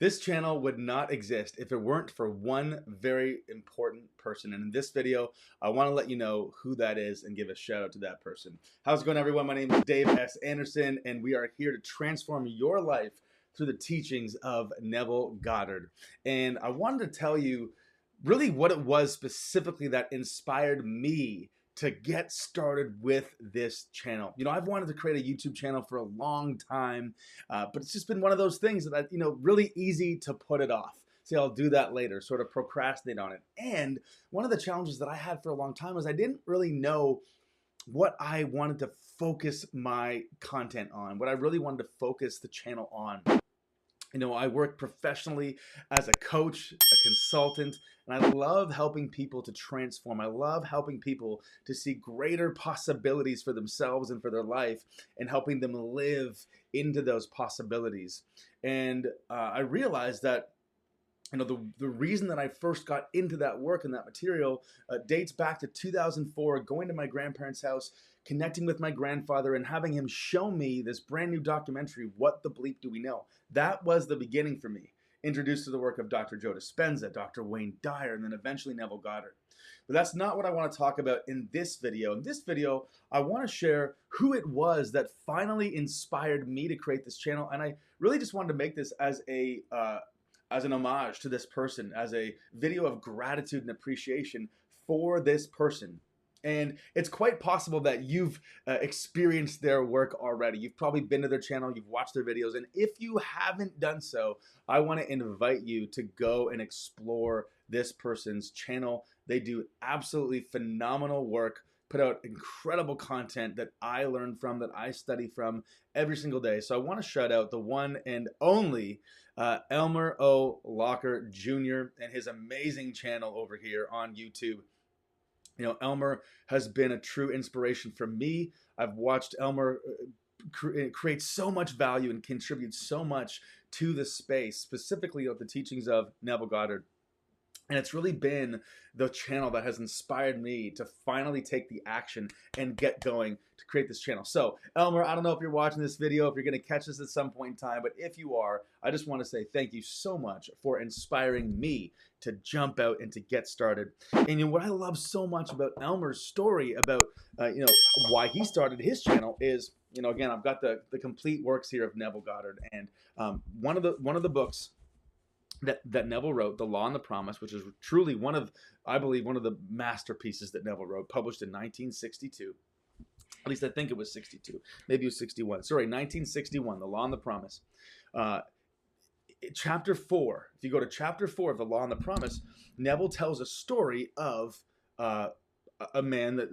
This channel would not exist if it weren't for one very important person. And in this video, I want to let you know who that is and give a shout out to that person. How's it going, everyone? My name is Dave S. Anderson, and we are here to transform your life through the teachings of Neville Goddard. And I wanted to tell you really what it was specifically that inspired me to get started with this channel. You know, I've wanted to create a YouTube channel for a long time, but it's just been one of those things that, really easy to put it off. Say, I'll do that later, sort of procrastinate on it. And one of the challenges that I had for a long time was I didn't really know what I wanted to focus my content on, what I really wanted to focus the channel on. You know, I work professionally as a coach, a consultant, and I love helping people to transform. I love helping people to see greater possibilities for themselves and for their life and helping them live into those possibilities. And I realized that the reason that I first got into that work and that material dates back to 2004, going to my grandparents' house, connecting with my grandfather and having him show me this brand new documentary, What the Bleep Do We Know? That was the beginning for me. Introduced to the work of Dr. Joe Dispenza, Dr. Wayne Dyer, and then eventually Neville Goddard. But that's not what I want to talk about in this video. In this video, I want to share who it was that finally inspired me to create this channel. And I really just wanted to make this as an homage to this person, as a video of gratitude and appreciation for this person. And it's quite possible that you've experienced their work already. You've probably been to their channel, you've watched their videos, and if you haven't done so, I want to invite you to go and explore this person's channel. They do absolutely phenomenal work, put out incredible content that I learn from, that I study from every single day. So I want to shout out the one and only Elmer O. Locker Jr. and his amazing channel over here on YouTube. You know, Elmer has been a true inspiration for me. I've watched Elmer create so much value and contribute so much to the space, specifically of the teachings of Neville Goddard. And it's really been the channel that has inspired me to finally take the action and get going to create this channel. So, Elmer, I don't know if you're watching this video, if you're going to catch this at some point in time, but if you are, I just want to say thank you so much for inspiring me to jump out and to get started. And what I love so much about Elmer's story about, why he started his channel is, again, I've got the complete works here of Neville Goddard. And one of the books that Neville wrote, The Law and the Promise, which is truly I believe one of the masterpieces that Neville wrote, published in 1962. At least I think it was 62. Maybe it was 61. Sorry, 1961, The Law and the Promise. Chapter 4, if you go to chapter 4 of The Law and the Promise, Neville tells a story of a man that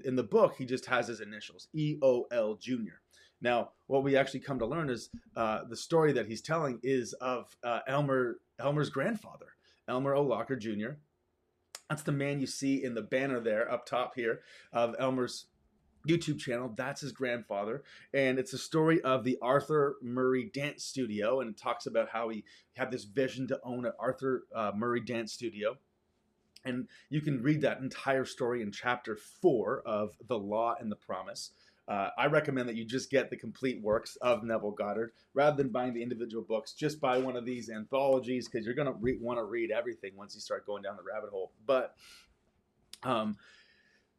in the book, he just has his initials, E.O.L. Jr. Now, what we actually come to learn is the story that he's telling is of Elmer's grandfather, Elmer O. Locker Jr. That's the man you see in the banner there up top here of Elmer's YouTube channel. That's his grandfather. And it's a story of the Arthur Murray Dance Studio. And it talks about how he had this vision to own an Arthur Murray Dance Studio. And you can read that entire story in chapter 4 of The Law and the Promise. I recommend that you just get the complete works of Neville Goddard rather than buying the individual books. Just buy one of these anthologies because you're going to want to read everything once you start going down the rabbit hole. But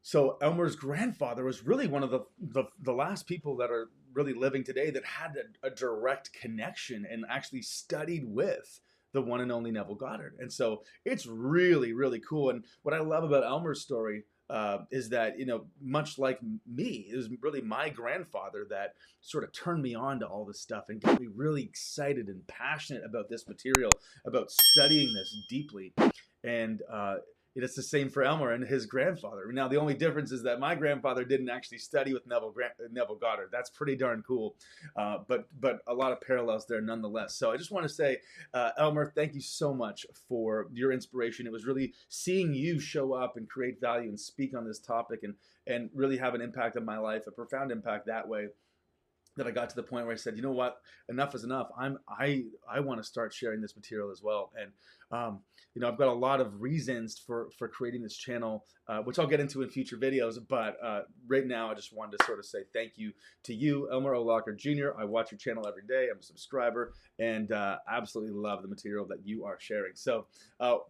so Elmer's grandfather was really one of the last people that are really living today that had a direct connection and actually studied with the one and only Neville Goddard. And so it's really, really cool. And what I love about Elmer's story is that, much like me, it was really my grandfather that sort of turned me on to all this stuff and got me really excited and passionate about this material, about studying this deeply. And it's the same for Elmer and his grandfather. Now, the only difference is that my grandfather didn't actually study with Neville Goddard. That's pretty darn cool, but a lot of parallels there nonetheless. So I just want to say, Elmer, thank you so much for your inspiration. It was really seeing you show up and create value and speak on this topic and really have an impact on my life, a profound impact that way. that I got to the point where I said, you know what, enough is enough. I want to start sharing this material as well. And I've got a lot of reasons for creating this channel, which I'll get into in future videos. But right now, I just wanted to sort of say thank you to you, Elmer O'Locker Jr. I watch your channel every day. I'm a subscriber and absolutely love the material that you are sharing. So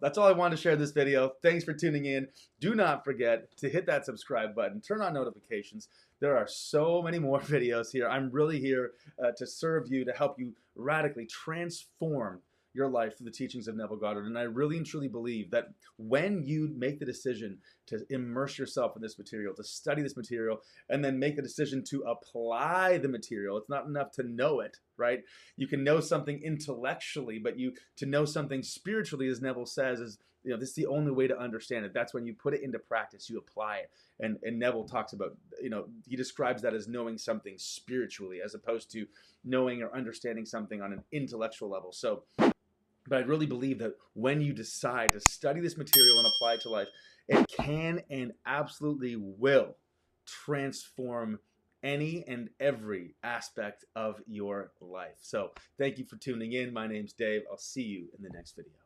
that's all I wanted to share in this video. Thanks for tuning in. Do not forget to hit that subscribe button, turn on notifications. There are so many more videos here. I'm really here to serve you, to help you radically transform your life through the teachings of Neville Goddard. And I really and truly believe that when you make the decision to immerse yourself in this material, to study this material, and then make the decision to apply the material, it's not enough to know it, right? You can know something intellectually, but to know something spiritually, as Neville says, is this is the only way to understand it. That's when you put it into practice, you apply it. And Neville talks about, he describes that as knowing something spiritually as opposed to knowing or understanding something on an intellectual level. But I really believe that when you decide to study this material and apply it to life, it can and absolutely will transform any and every aspect of your life. So thank you for tuning in. My name's Dave. I'll see you in the next video.